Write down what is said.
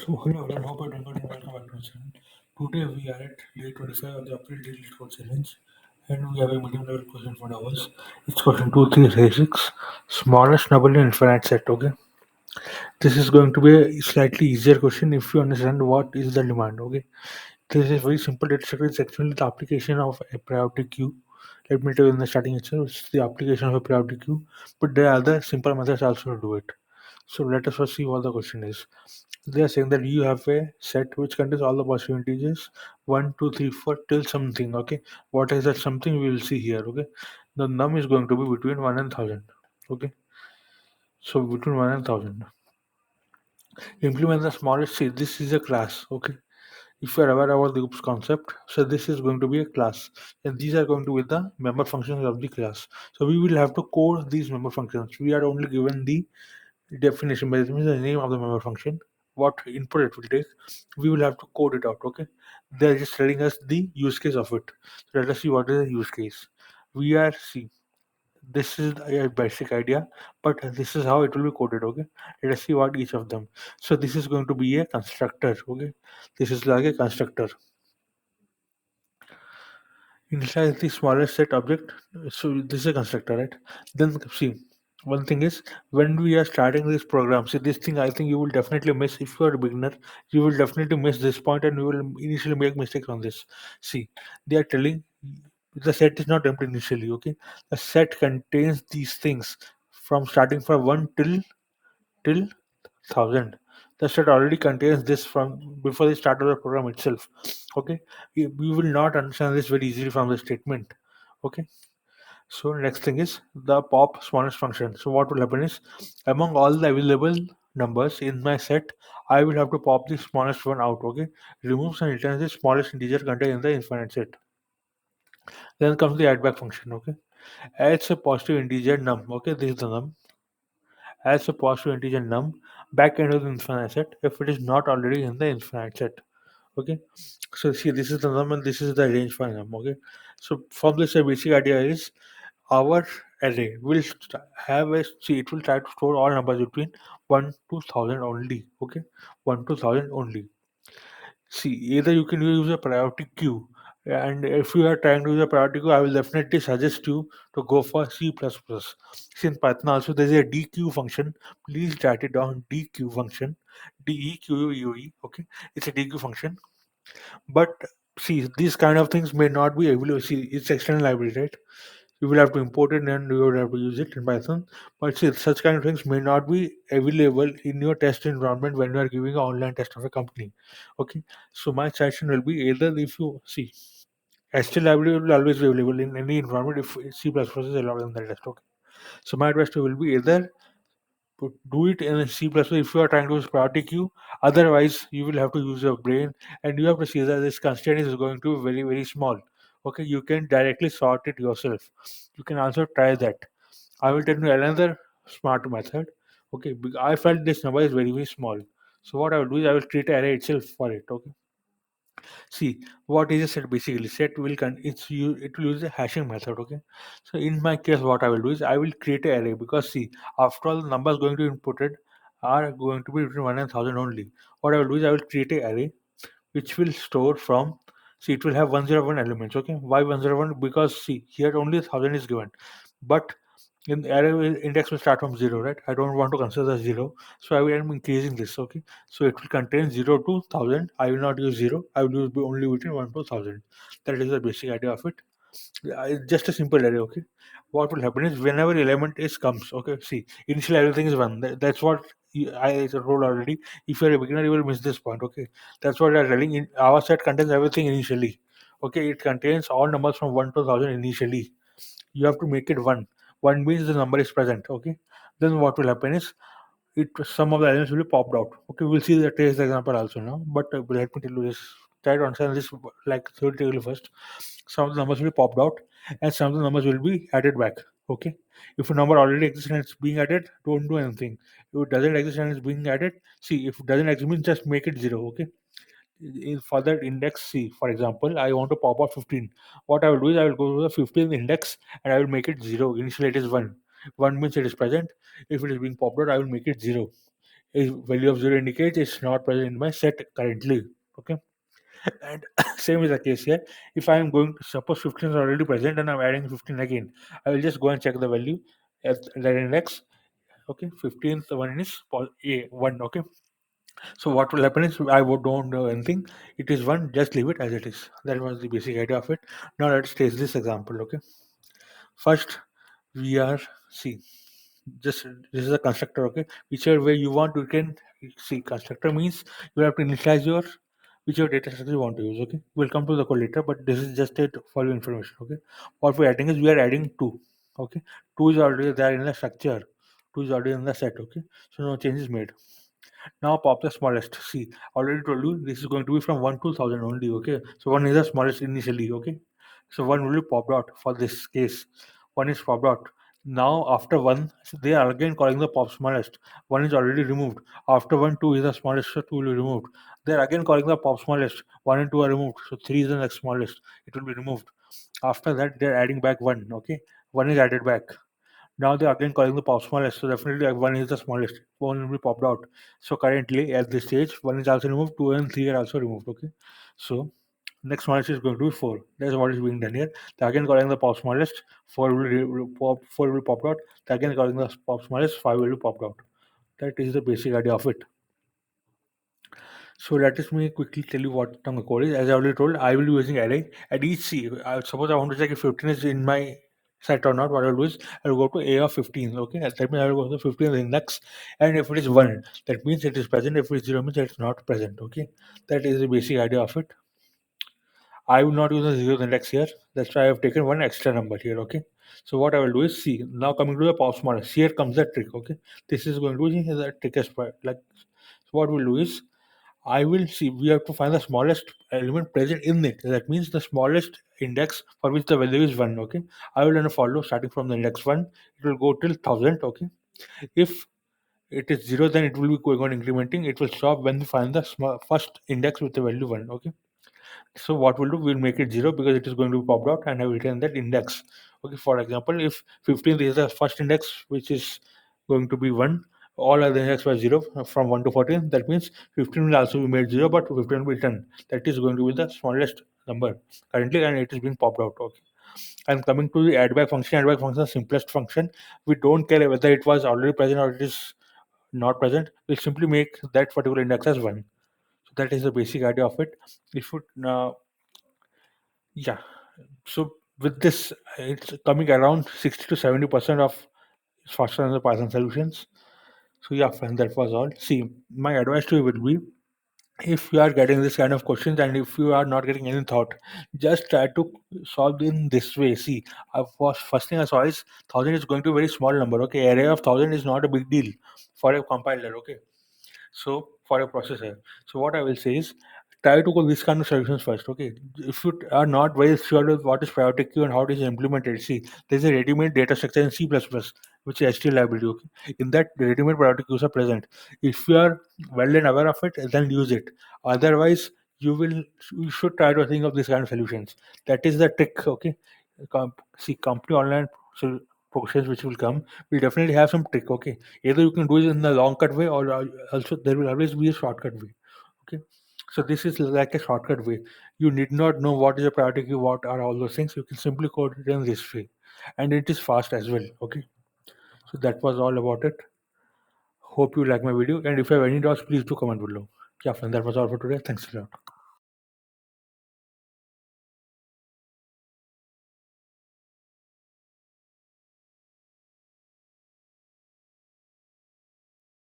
So hello everyone, hope you're doing good and welcome back to my channel. Today we are at day 25 of the April Daily Code Challenge and we have a medium level question for us. It's question 2336, smallest number in infinite set, okay? This is going to be a slightly easier question if you understand what is the demand, okay? This is very simple data structure. It's actually the application of a priority queue. Let me tell you in the starting itself, it's the application of a priority queue, but there are other simple methods also to do it. So let us first see what the question is. They are saying that you have a set which contains all the possible integers 1, 2, 3, 4 till something. Okay, what is that something we will see here? Okay, the num is going to be between 1 and 1000. Okay, so between 1 and 1000. Implement the smallest. See, this is a class. Okay, if you are aware about the groups concept, so this is going to be a class, and these are going to be the member functions of the class. So we will have to code these member functions. We are only given the definition, by means the name of the member function, what input it will take. We will have to code it out. Okay, they're just telling us the use case of it. So let us see what is the use case. We are see, this is a basic idea, but this is how it will be coded. Okay, let us see what each of them. So this is going to be a constructor. Okay, this is like a constructor. Initialize the smallest set object. So this is a constructor, right? Then see, one thing is when we are starting this program. See, this thing I think you will definitely miss if you are a beginner. You will definitely miss this point, and you will initially make mistakes on this. See, they are telling the set is not empty initially. Okay, the set contains these things from starting from one till 1000. The set already contains this from before the start of the program itself. Okay, you will not understand this very easily from the statement. Okay, so next thing is the pop smallest function. So what will happen is among all the available numbers in my set, I will have to pop the smallest one out. Okay, removes and returns the smallest integer contained in the infinite set. Then comes the add back function. Okay, adds a positive integer num. Okay, this is the num. Adds a positive integer num back into the infinite set if it is not already in the infinite set. Okay, so see, this is the num and this is the range for num. Okay, so from this the basic idea is our array will have a see, it will try to store all numbers between 1 to 1000 only. Okay, 1 to 1000 only. See, either you can use a priority queue, and if you are trying to use a priority queue, I will definitely suggest you to go for C++. See, in Python also there is a dequeue function. Please write it down. Dequeue function, dequeue. Okay, it's a dequeue function. But see, these kind of things may not be available. See, it's external library, right? You will have to import it and you will have to use it in Python. But see, such kind of things may not be available in your test environment when you are giving an online test of a company. Okay, so my suggestion will be either if you see STL library will always be available in any environment if C++ is allowed in the test. Okay, so my advice to you will be either do it in C++ if you are trying to use priority queue. Otherwise, you will have to use your brain and you have to see that this constraint is going to be very, very small. Okay, you can directly sort it yourself. You can also try that. I will tell you another smart method. Okay, I felt this number is very, very small. So what I will do is I will create an array itself for it. Okay. See, what is a set basically? Set will it will use a hashing method. Okay. So in my case, what I will do is I will create an array because see, after all, the numbers going to be inputted are going to be between 1 and 1000 only. What I will do is I will create an array which will store from, see, it will have 101 elements. Okay, why 101? Because see, here only 1000 is given, but in the array index will start from 0, right? I don't want to consider the 0, so I will am increasing this. Okay, so it will contain 0 to 1000. I will not use 0, I will use only between 1 to 1000. That is the basic idea of it. It's just a simple array. Okay, what will happen is whenever element is comes, okay, see, initially everything is 1. That's what I told already. If you're a beginner, you will miss this point. Okay, that's what I'm telling. In our set contains everything initially. Okay, it contains all numbers from 1 to 1000 initially. You have to make it 1. 1 means the number is present. Okay, then what will happen is it some of the elements will be popped out. Okay, we'll see the trace example also now, but let me tell you this. Try to understand this like theoretically first. Some of the numbers will be popped out and some of the numbers will be added back. Okay, if a number already exists and it's being added, don't do anything. If it doesn't exist and it's being added, see, if it doesn't exist means just make it 0. Okay, in for that index C, for example, I want to pop out 15. What I will do is I will go to the 15th index and I will make it 0. Initially, it is 1. 1 means it is present. If it is being popped out, I will make it 0. A value of 0 indicates it's not present in my set currently. Okay. And same is the case here. If I am going to suppose 15 is already present and I'm adding 15 again, I will just go and check the value at that index. Okay, 15th one is a 1. Okay, so what will happen is don't know anything. It is 1. Just leave it as it is. That was the basic idea of it. Now let's take this example. Okay, first we are see just this is a constructor. Okay, whichever way you want, you can see. Constructor means you have to initialize your whichever data structure you want to use. Okay, we'll come to the code later, but this is just it for your information. Okay, what we're adding is we are adding 2. Okay, 2 is already there in the structure. 2 is already in the set. Okay, so no change is made. Now pop the smallest. See, already told you this is going to be from 1 to 1000 only. Okay, so 1 is the smallest initially. Okay, so 1 will be popped out for this case. 1 is popped out. Now after 1, so they are again calling the pop smallest. 1 is already removed. After 1, 2 is the smallest, so 2 will be removed. They are again calling the pop smallest. 1 and 2 are removed, so 3 is the next smallest. It will be removed. After that, they are adding back 1. Okay, 1 is added back. Now they're again calling the pop smallest, so definitely one is the smallest. One will be popped out. So currently at this stage, one is also removed, two and three are also removed. Okay, so next smallest is going to be 4. That's what is being done here. They're again calling the pop smallest. 4 will be popped out. They're again calling the pop smallest. 5 will be popped out. That is the basic idea of it. So let us me quickly tell you what Tongue code is. As I already told, I will be using array at each C. Suppose I want to check if 15 is in my set or not. What I'll do is I'll go to A of 15. Okay, that means I will go to 15 index, and if it is 1, that means it is present. If it is 0, means it's not present. Okay, that is the basic idea of it. I will not use the 0th index here. That's why I have taken one extra number here. Okay, so what I will do is see. Now coming to the pop smallest. Here comes the trick. Okay, this is going to be the trickiest part. Like, so what we'll do is I will see. We have to find the smallest element present in it. That means the smallest index for which the value is 1. Okay. I will then follow starting from the index 1. It will go till 1000. Okay. If it is 0, then it will be going on incrementing. It will stop when we find the first index with the value 1. Okay. So what we'll do, we'll make it 0 because it is going to be popped out and have written that index. Okay, for example, if 15 is the first index, which is going to be 1, all other index were 0 from 1 to 14. That means 15 will also be made 0, but 15 will be 10. That is going to be the smallest number currently, and it is being popped out. Okay. And coming to the add back function, simplest function. We don't care whether it was already present or it is not present. We'll simply make that particular index as 1. So that is the basic idea of it. If you yeah. So with this, it's coming around 60 to 70% of faster than the Python solutions. So yeah, friends, that was all. See, my advice to you would be, if you are getting this kind of questions and if you are not getting any thought, just try to solve in this way. See, first thing I saw is 1000 is going to be a very small number. Okay, array of 1000 is not a big deal for a compiler. Okay, so for a processor, so what I will say is try to go this kind of solutions first. Okay, if you are not very sure with what is priority queue and how it is implemented, see, there's a ready-made data structure in C++, which is HTML library. Okay, in that ready-made priority queues are present. If you are well and aware of it, then use it. Otherwise, you should try to think of this kind of solutions. That is the trick. Okay, see, company online so process which will come will definitely have some trick. Okay, either you can do it in the long cut way, or also there will always be a shortcut way. Okay, so this is like a shortcut way. You need not know what is a priority queue, what are all those things. You can simply code it in this way, and it is fast as well. Okay, so that was all about it. Hope you like my video, and if you have any doubts, please do comment below. Yeah, friend, that was all for today. Thanks a lot.